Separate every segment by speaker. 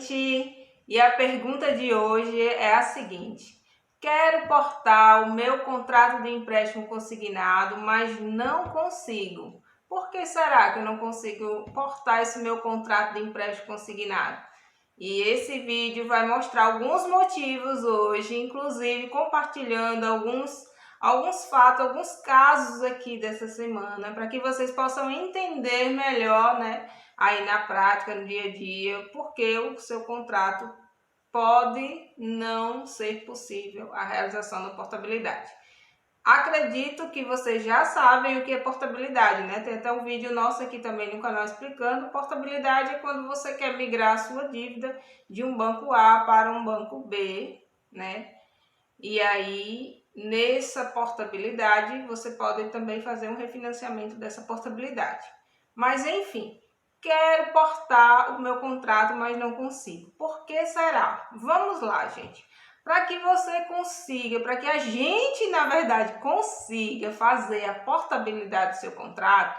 Speaker 1: gente! E a pergunta de hoje é a seguinte: quero portar o meu contrato de empréstimo consignado, mas não consigo. Por que será que eu não consigo portar esse meu contrato de empréstimo consignado? E esse vídeo vai mostrar alguns motivos hoje, inclusive compartilhando alguns fatos, alguns casos aqui dessa semana, para que vocês possam entender melhor, né, aí na prática, no dia a dia, porque o seu contrato pode não ser possível a realização da portabilidade. Acredito que vocês já sabem o que é portabilidade, né? Tem até um vídeo nosso aqui também no canal explicando. Portabilidade é quando você quer migrar a sua dívida de um banco A para um banco B, né? E aí, nessa portabilidade, você pode também fazer um refinanciamento dessa portabilidade. Mas, enfim, quero portar o meu contrato, mas não consigo. Por que será? Vamos lá, gente. Para que você consiga, para que a gente, na verdade, consiga fazer a portabilidade do seu contrato,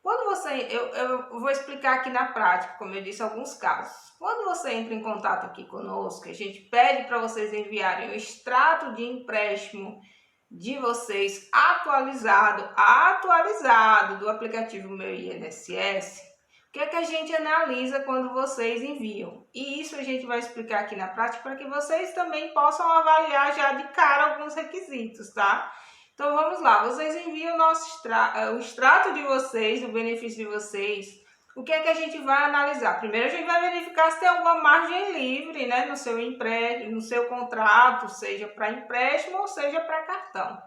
Speaker 1: quando você, eu vou explicar aqui na prática, como eu disse, alguns casos. Quando você entra em contato aqui conosco, a gente pede para vocês enviarem o extrato de empréstimo de vocês atualizado do aplicativo Meu INSS. O que é que a gente analisa quando vocês enviam? E isso a gente vai explicar aqui na prática para que vocês também possam avaliar já de cara alguns requisitos, tá? Então vamos lá, vocês enviam o extrato de vocês, o benefício de vocês. O que é que a gente vai analisar? Primeiro a gente vai verificar se tem alguma margem livre, né, no seu empréstimo, no seu contrato, seja para empréstimo ou seja para cartão.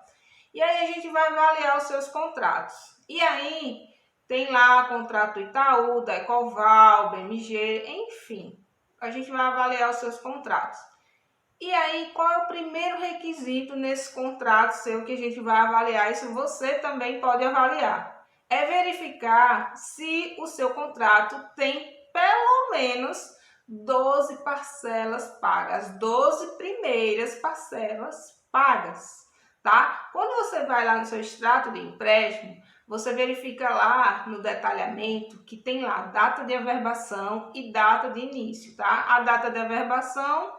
Speaker 1: E aí a gente vai avaliar os seus contratos. E aí tem lá contrato do Itaú, da Ecoval, BMG, enfim. A gente vai avaliar os seus contratos. E aí, qual é o primeiro requisito nesse contrato seu que a gente vai avaliar? Isso você também pode avaliar. É verificar se o seu contrato tem pelo menos 12 parcelas pagas, 12 primeiras parcelas pagas, tá? Quando você vai lá no seu extrato de empréstimo, você verifica lá no detalhamento que tem lá data de averbação e data de início, tá? A data de averbação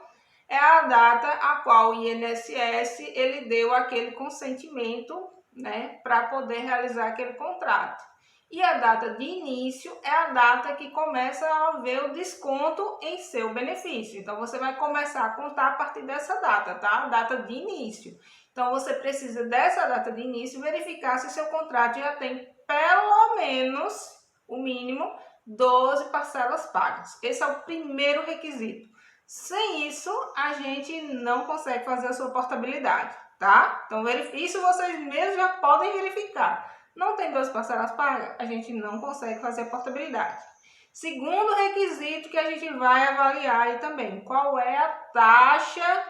Speaker 1: é a data a qual o INSS ele deu aquele consentimento, né, para poder realizar aquele contrato. E a data de início é a data que começa a haver o desconto em seu benefício. Então, você vai começar a contar a partir dessa data, tá? A data de início. Então, você precisa dessa data de início verificar se seu contrato já tem pelo menos, o mínimo, 12 parcelas pagas. Esse é o primeiro requisito. Sem isso, a gente não consegue fazer a sua portabilidade, tá? Então, isso vocês mesmos já podem verificar. Não tem 12 parcelas pagas, a gente não consegue fazer a portabilidade. Segundo requisito que a gente vai avaliar aí também, qual é a taxa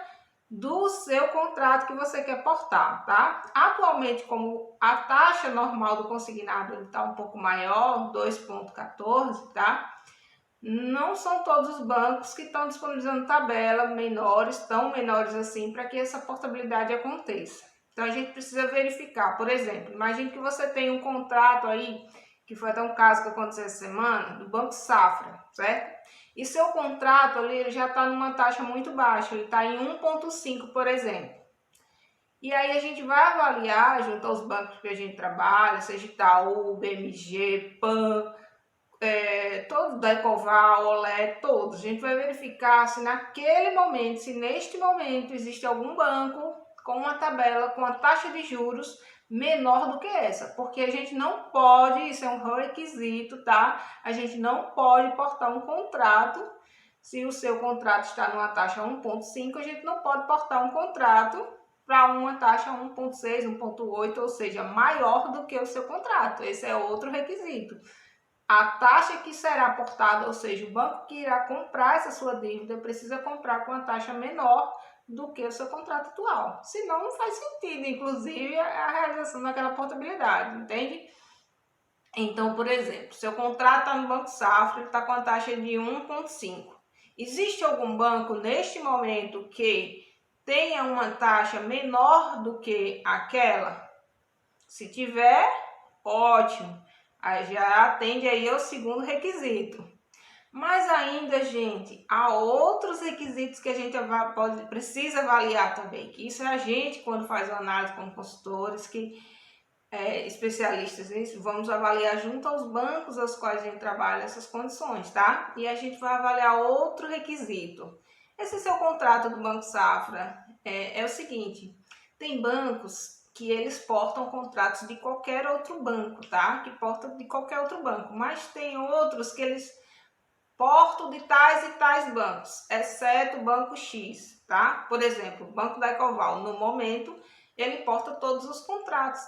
Speaker 1: do seu contrato que você quer portar, tá? Atualmente, como a taxa normal do consignado está um pouco maior, 2,14, tá? Não são todos os bancos que estão disponibilizando tabela menores, tão menores assim, para que essa portabilidade aconteça. Então, a gente precisa verificar. Por exemplo, imagine que você tem um contrato aí, que foi até um caso que aconteceu essa semana, do Banco Safra, certo? E seu contrato ali ele já está numa taxa muito baixa, ele está em 1,5, por exemplo. E aí a gente vai avaliar, junto aos bancos que a gente trabalha, seja Itaú, BMG, PAN, todos da Ecoval, Olé, todos. A gente vai verificar se naquele momento, se neste momento existe algum banco com uma tabela, com a taxa de juros menor do que essa. Porque a gente não pode, isso é um requisito, tá? A gente não pode portar um contrato, se o seu contrato está numa taxa 1,5, a gente não pode portar um contrato para uma taxa 1,6, 1,8, ou seja, maior do que o seu contrato. Esse é outro requisito. A taxa que será aportada, ou seja, o banco que irá comprar essa sua dívida precisa comprar com uma taxa menor do que o seu contrato atual. Senão não faz sentido, inclusive, a realização daquela portabilidade, entende? Então, por exemplo, seu contrato está no Banco Safra, ele está com a taxa de 1,5. Existe algum banco neste momento que tenha uma taxa menor do que aquela? Se tiver, ótimo. Aí já atende aí ao segundo requisito. Mas ainda, gente, há outros requisitos que a gente precisa avaliar também, que isso é a gente, quando faz uma análise como consultores, que especialistas nisso, vamos avaliar junto aos bancos aos quais a gente trabalha essas condições, tá? E a gente vai avaliar outro requisito. Esse seu contrato do Banco Safra é o seguinte, tem bancos que eles portam contratos de qualquer outro banco, tá? Que portam de qualquer outro banco, mas tem outros que eles portam de tais e tais bancos, exceto o Banco X, tá? Por exemplo, o Banco da Ecoval, no momento, ele porta todos os contratos,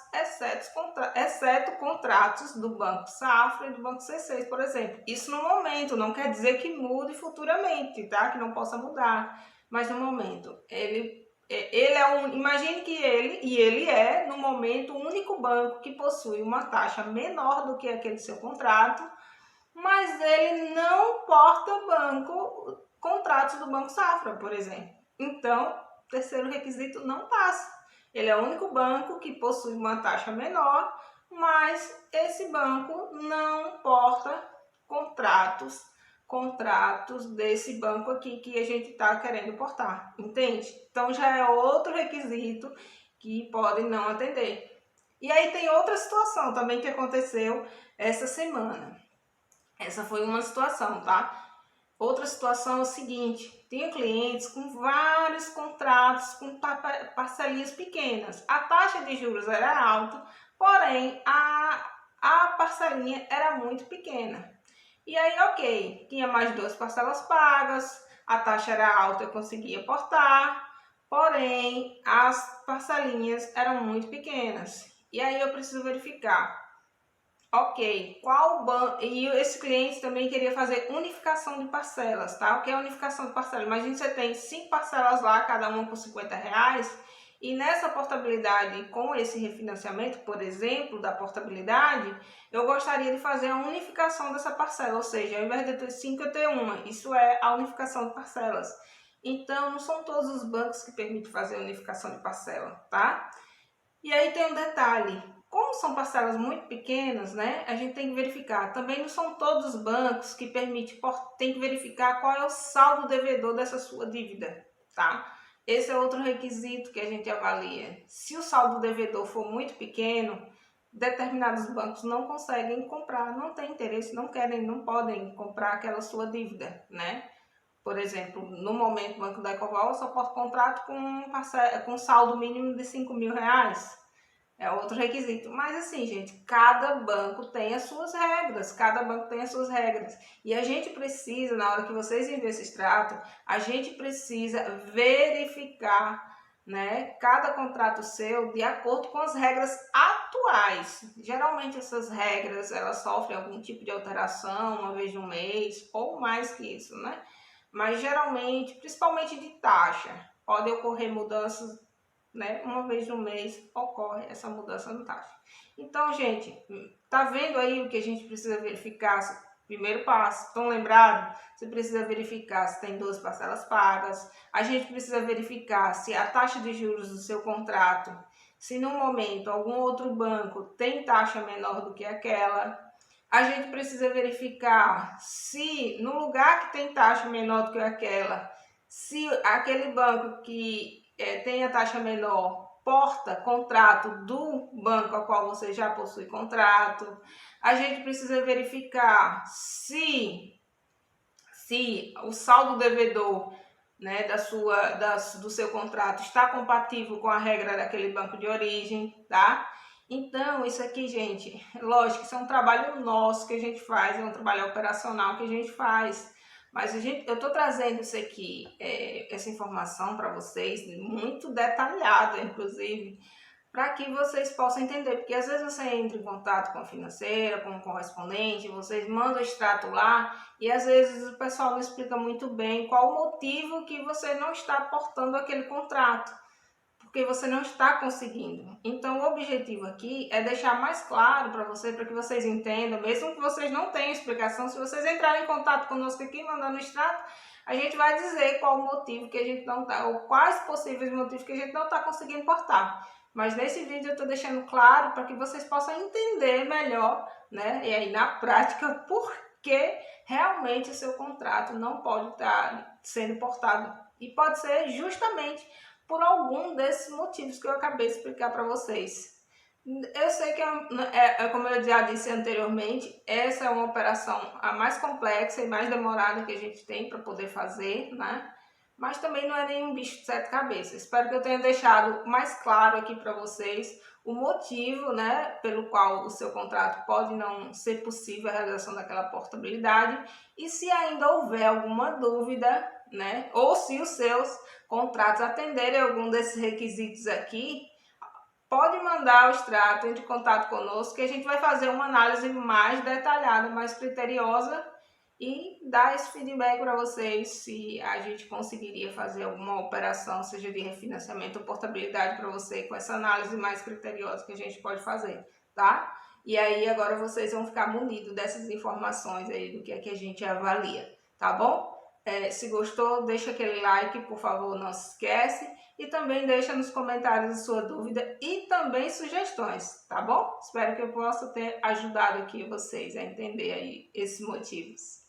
Speaker 1: exceto contratos do Banco Safra e do Banco C6, por exemplo. Isso no momento, não quer dizer que mude futuramente, tá? Que não possa mudar, mas no momento, ele imagine que ele é, no momento, o único banco que possui uma taxa menor do que aquele seu contrato, mas ele não porta contratos do Banco Safra, por exemplo. Então, o terceiro requisito não passa. Ele é o único banco que possui uma taxa menor, mas esse banco não porta contratos desse banco aqui que a gente está querendo portar, entende? Então já é outro requisito que pode não atender. E aí tem outra situação também que aconteceu essa semana. Essa foi uma situação, tá? Outra situação é o seguinte, tenho clientes com vários contratos com parcelinhas pequenas. A taxa de juros era alta, porém a parcelinha era muito pequena. E aí, ok, tinha mais 2 parcelas pagas, a taxa era alta, eu conseguia portar, porém as parcelinhas eram muito pequenas. E aí eu preciso verificar. Ok, qual banco? E esse cliente também queria fazer unificação de parcelas, tá? O que é unificação de parcelas? Imagina que você tem 5 parcelas lá, cada uma por R$50, e nessa portabilidade, com esse refinanciamento, por exemplo, da portabilidade, eu gostaria de fazer a unificação dessa parcela, ou seja, ao invés de ter 5, eu ter uma. Isso é a unificação de parcelas. Então, não são todos os bancos que permitem fazer a unificação de parcela, tá? E aí tem um detalhe, como são parcelas muito pequenas, né, a gente tem que verificar, também não são todos os bancos que permitem, tem que verificar qual é o saldo devedor dessa sua dívida, tá? Esse é outro requisito que a gente avalia. Se o saldo devedor for muito pequeno, determinados bancos não conseguem comprar, não têm interesse, não querem, não podem comprar aquela sua dívida, né? Por exemplo, no momento, o Banco da Ecoval só pode contrato com saldo mínimo de R$5.000. É outro requisito. Mas assim, gente, cada banco tem as suas regras. Cada banco tem as suas regras. E a gente precisa, na hora que vocês enviam esse extrato, a gente precisa verificar, né, cada contrato seu de acordo com as regras atuais. Geralmente essas regras, elas sofrem algum tipo de alteração uma vez no mês, ou mais que isso, né? Mas geralmente, principalmente de taxa, pode ocorrer mudanças, né? Uma vez no mês ocorre essa mudança no taxa. Então, gente, tá vendo aí o que a gente precisa verificar? Primeiro passo, estão lembrados? Você precisa verificar se tem 12 parcelas pagas. A gente precisa verificar se a taxa de juros do seu contrato, se no momento algum outro banco tem taxa menor do que aquela. A gente precisa verificar se no lugar que tem taxa menor do que aquela, se aquele banco que tem a taxa menor porta contrato do banco ao qual você já possui contrato. A gente precisa verificar se o saldo devedor, né, do seu contrato está compatível com a regra daquele banco de origem, tá? Então, isso aqui, gente, lógico, isso é um trabalho nosso que a gente faz, é um trabalho operacional que a gente faz. Mas eu estou trazendo isso aqui, essa informação para vocês, muito detalhada, inclusive, para que vocês possam entender. Porque às vezes você entra em contato com a financeira, com o correspondente, vocês mandam o extrato lá e às vezes o pessoal não explica muito bem qual o motivo que você não está aportando aquele contrato, porque você não está conseguindo. Então, o objetivo aqui é deixar mais claro para que vocês entendam, mesmo que vocês não tenham explicação, se vocês entrarem em contato conosco aqui, mandando o extrato, a gente vai dizer qual o motivo que a gente não está, ou quais possíveis motivos que a gente não está conseguindo portar. Mas nesse vídeo eu estou deixando claro para que vocês possam entender melhor, né? E aí na prática, por porque realmente o seu contrato não pode estar sendo portado. E pode ser justamente por algum desses motivos que eu acabei de explicar para vocês. Eu sei que, como eu já disse anteriormente, essa é uma operação a mais complexa e mais demorada que a gente tem para poder fazer, né? Mas também não é nenhum bicho de sete cabeças. Espero que eu tenha deixado mais claro aqui para vocês o motivo, né, pelo qual o seu contrato pode não ser possível a realização daquela portabilidade. E se ainda houver alguma dúvida, né, ou se os seus contratos atenderem algum desses requisitos aqui, pode mandar o extrato, entre em contato conosco, que a gente vai fazer uma análise mais detalhada, mais criteriosa e dar esse feedback para vocês se a gente conseguiria fazer alguma operação, seja de refinanciamento ou portabilidade para você, com essa análise mais criteriosa que a gente pode fazer, tá? E aí agora vocês vão ficar munidos dessas informações aí do que é que a gente avalia, tá bom? Se gostou, deixa aquele like, por favor, não se esquece. E também deixa nos comentários a sua dúvida e também sugestões, tá bom? Espero que eu possa ter ajudado aqui vocês a entender aí esses motivos.